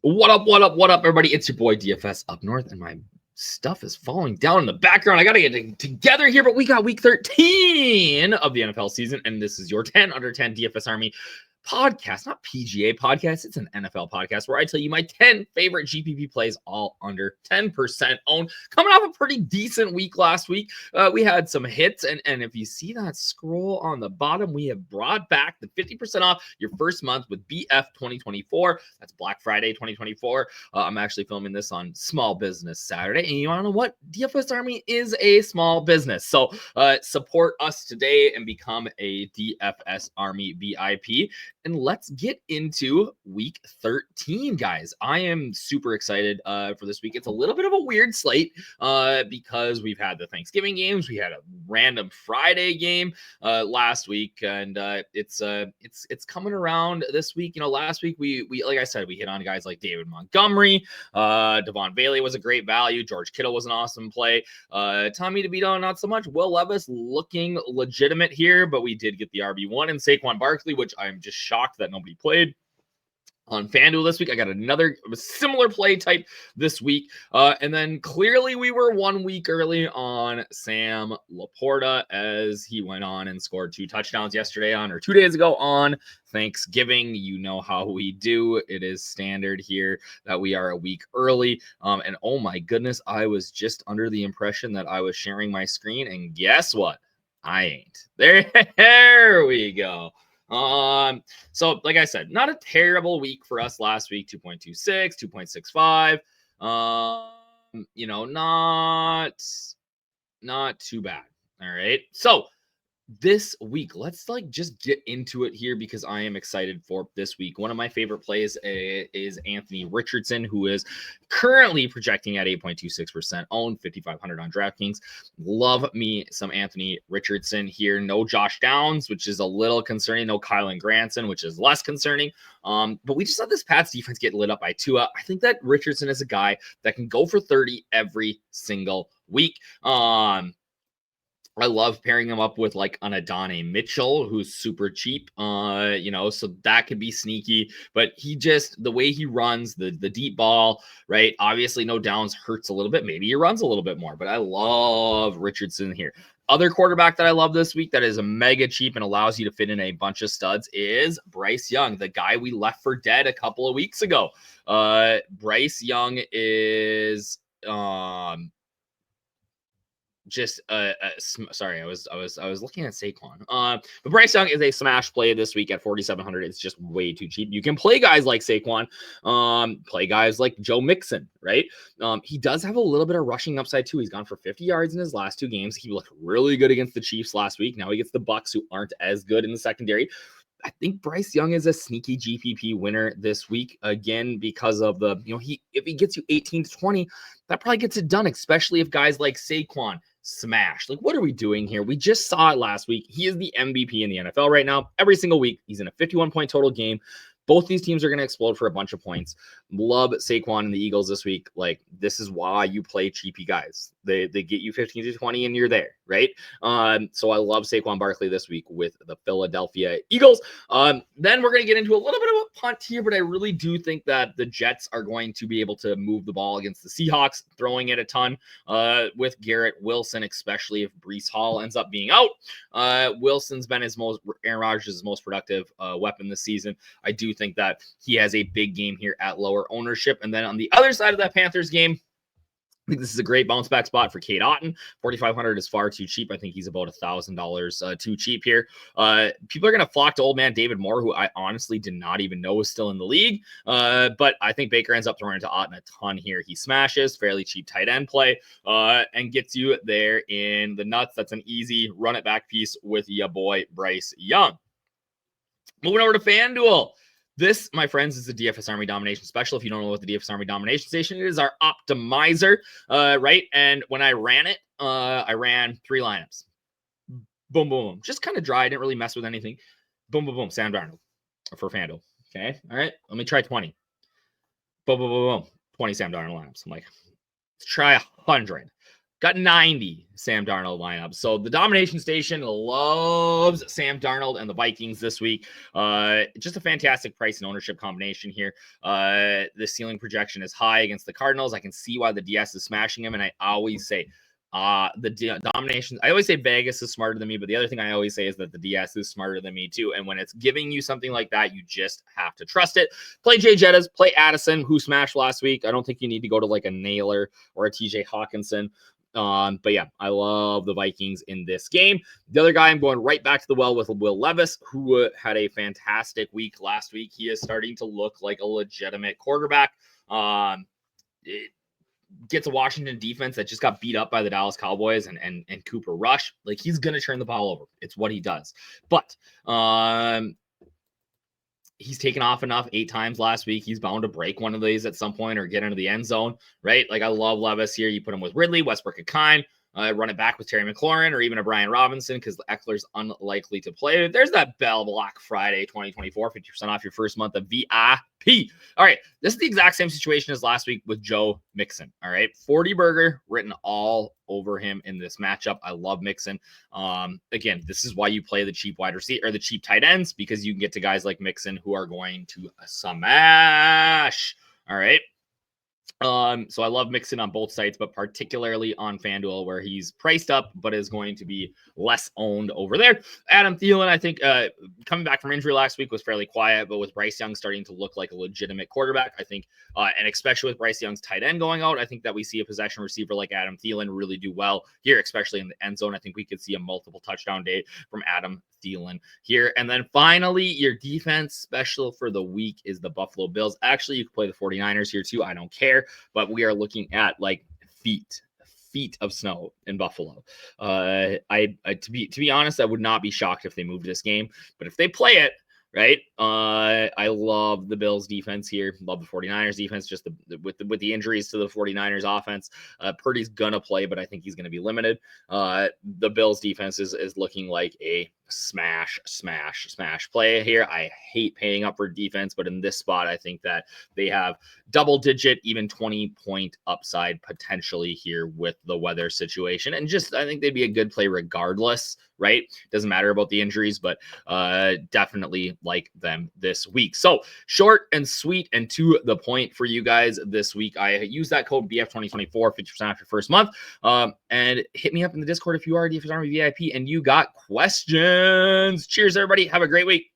What up, what up, what up, everybody? It's your boy DFS Up North, and my stuff is falling down in the background. I got to get it together here, but we got week 13 of the NFL season, and this is your 10 under 10 DFS Army podcast, not PGA podcast. It's an NFL podcast where I tell you my 10 favorite GPP plays, all under 10% owned. Coming off a pretty decent week last week. We had some hits, and if you see that scroll on the bottom, we have brought back the 50% off your first month with BF 2024. That's Black Friday 2024. I'm actually filming this on Small Business Saturday, and you want to know what? DFS Army is a small business, so support us today and become a DFS Army VIP. And let's get into week 13, guys. I am super excited for this week. It's a little bit of a weird slate because we've had the Thanksgiving games. We had a random Friday game last week, and it's coming around this week. You know, last week we like I said, we hit on guys like David Montgomery. Devon Bailey was a great value. George Kittle was an awesome play. Tommy DeVito, not so much. Will Levis looking legitimate here, but we did get the RB1 and Saquon Barkley, which I'm just shocked that nobody played on FanDuel this week. I got another similar play type this week. And then clearly we were 1 week early on Sam Laporta as he went on and scored 2 touchdowns yesterday or 2 days ago on Thanksgiving. You know how we do. It is standard here that we are a week early. And oh my goodness, I was just under the impression that I was sharing my screen, and guess what? I ain't. There we go. So like I said, not a terrible week for us last week. 2.26, 2.65. You know, not too bad. All right. So this week, let's just get into it here because I am excited for this week. One of my favorite plays is Anthony Richardson, who is currently projecting at 8.26% owned, 5,500 on DraftKings. Love me some Anthony Richardson here. No Josh Downs, which is a little concerning. No Kylan Granson, which is less concerning. But we just saw this Pats defense get lit up by Tua. I think that Richardson is a guy that can go for 30 every single week. I love pairing him up with like an Adonai Mitchell, who's super cheap, you know, so that could be sneaky. But the way he runs the deep ball, right? Obviously, no Downs hurts a little bit. Maybe he runs a little bit more, but I love Richardson here. Other quarterback that I love this week that is a mega cheap and allows you to fit in a bunch of studs is Bryce Young, the guy we left for dead a couple of weeks ago. Bryce Young is sorry, I was looking at Saquon. But Bryce Young is a smash play this week at 4,700. It's just way too cheap. You can play guys like Saquon, play guys like Joe Mixon, right? He does have a little bit of rushing upside too. He's gone for 50 yards in his last 2 games. He looked really good against the Chiefs last week. Now he gets the Bucks, who aren't as good in the secondary. I think Bryce Young is a sneaky GPP winner this week, again, because of the, you know, if he gets you 18 to 20, that probably gets it done, especially if guys like Saquon smash. Like, what are we doing here? We just saw it last week. He is the MVP in the NFL right now. Every single week, he's in a 51-point total game. Both these teams are going to explode for a bunch of points. Love Saquon and the Eagles this week. Like, this is why you play cheapy guys. They get you 15 to 20 and you're there, right? So I love Saquon Barkley this week with the Philadelphia Eagles. Then we're going to get into a little bit of a punt here, but I really do think that the Jets are going to be able to move the ball against the Seahawks, throwing it a ton with Garrett Wilson, especially if Breece Hall ends up being out. Wilson's been Aaron Rodgers' most productive weapon this season. I do think that he has a big game here at lower ownership. And then on the other side of that Panthers game, I think this is a great bounce back spot for Cade Otton. 4,500 is far too cheap. I think he's about $1,000 too cheap here. People are going to flock to old man David Moore, who I honestly did not even know was still in the league. But I think Baker ends up throwing into Otton a ton here. He smashes, fairly cheap tight end play, and gets you there in the nuts. That's an easy run it back piece with your boy Bryce Young. Moving over to FanDuel. This, my friends, is the DFS Army Domination Special. If you don't know what the DFS Army Domination Station is, our optimizer, right? And when I ran it, I ran 3 lineups. Boom, boom, boom. Just kind of dry. I didn't really mess with anything. Boom, boom, boom. Sam Darnold for FanDuel. Okay. All right. Let me try 20. Boom, boom, boom, boom. 20 Sam Darnold lineups. I'm like, let's try 100. got 90 Sam Darnold lineups. So the domination station loves Sam Darnold and the Vikings this week. Just a fantastic price and ownership combination here. The ceiling projection is high against the Cardinals. I can see why the DS is smashing him. And I always say, domination. I always say Vegas is smarter than me, but the other thing I always say is that the DS is smarter than me too. And when it's giving you something like that, you just have to trust it. Play Jay Jettas, play Addison, who smashed last week. I don't think you need to go to like a Naylor or a TJ Hawkinson. But yeah, I love the Vikings in this game. The other guy, I'm going right back to the well with Will Levis, who had a fantastic week last week. He is starting to look like a legitimate quarterback. Gets a Washington defense that just got beat up by the Dallas Cowboys and Cooper Rush. Like, he's going to turn the ball over. It's what he does. But he's taken off enough 8 times last week. He's bound to break one of these at some point or get into the end zone, right? Like, I love Levis here. You put him with Ridley, Westbrook-Akine, run it back with Terry McLaurin or even a Brian Robinson because Eckler's unlikely to play. There's that Bell Black Friday 2024, 50% off your first month of VIP. All right, this is the exact same situation as last week with Joe Mixon. All right, 40 burger written all over him in this matchup. I love Mixon. Again, this is why you play the cheap wide receiver or the cheap tight ends, because you can get to guys like Mixon who are going to smash. All right. So I love Mixon on both sites, but particularly on FanDuel where he's priced up, but is going to be less owned over there. Adam Thielen, I think, coming back from injury last week was fairly quiet, but with Bryce Young starting to look like a legitimate quarterback, I think, and especially with Bryce Young's tight end going out, I think that we see a possession receiver like Adam Thielen really do well here, especially in the end zone. I think we could see a multiple touchdown day from Adam Thielen here. And then finally, your defense special for the week is the Buffalo Bills. Actually, you can play the 49ers here too. I don't care, but we are looking at like feet of snow in Buffalo. To be honest, I would not be shocked if they moved this game, but if they play it right, I love the Bills defense here. Love the 49ers defense, just with the injuries to the 49ers offense. Purdy's gonna play, but I think he's gonna be limited. The Bills defense is looking like a smash play here. I hate paying up for defense, but in this spot, I think that they have double digit, even 20-point upside potentially here with the weather situation. And just, I think they'd be a good play regardless, right? Doesn't matter about the injuries, but definitely like them this week. So short and sweet and to the point for you guys this week. I use that code BF2024, 50% off your first month. And hit me up in the Discord if you are a DFS Army VIP and you got questions. Cheers, everybody. Have a great week.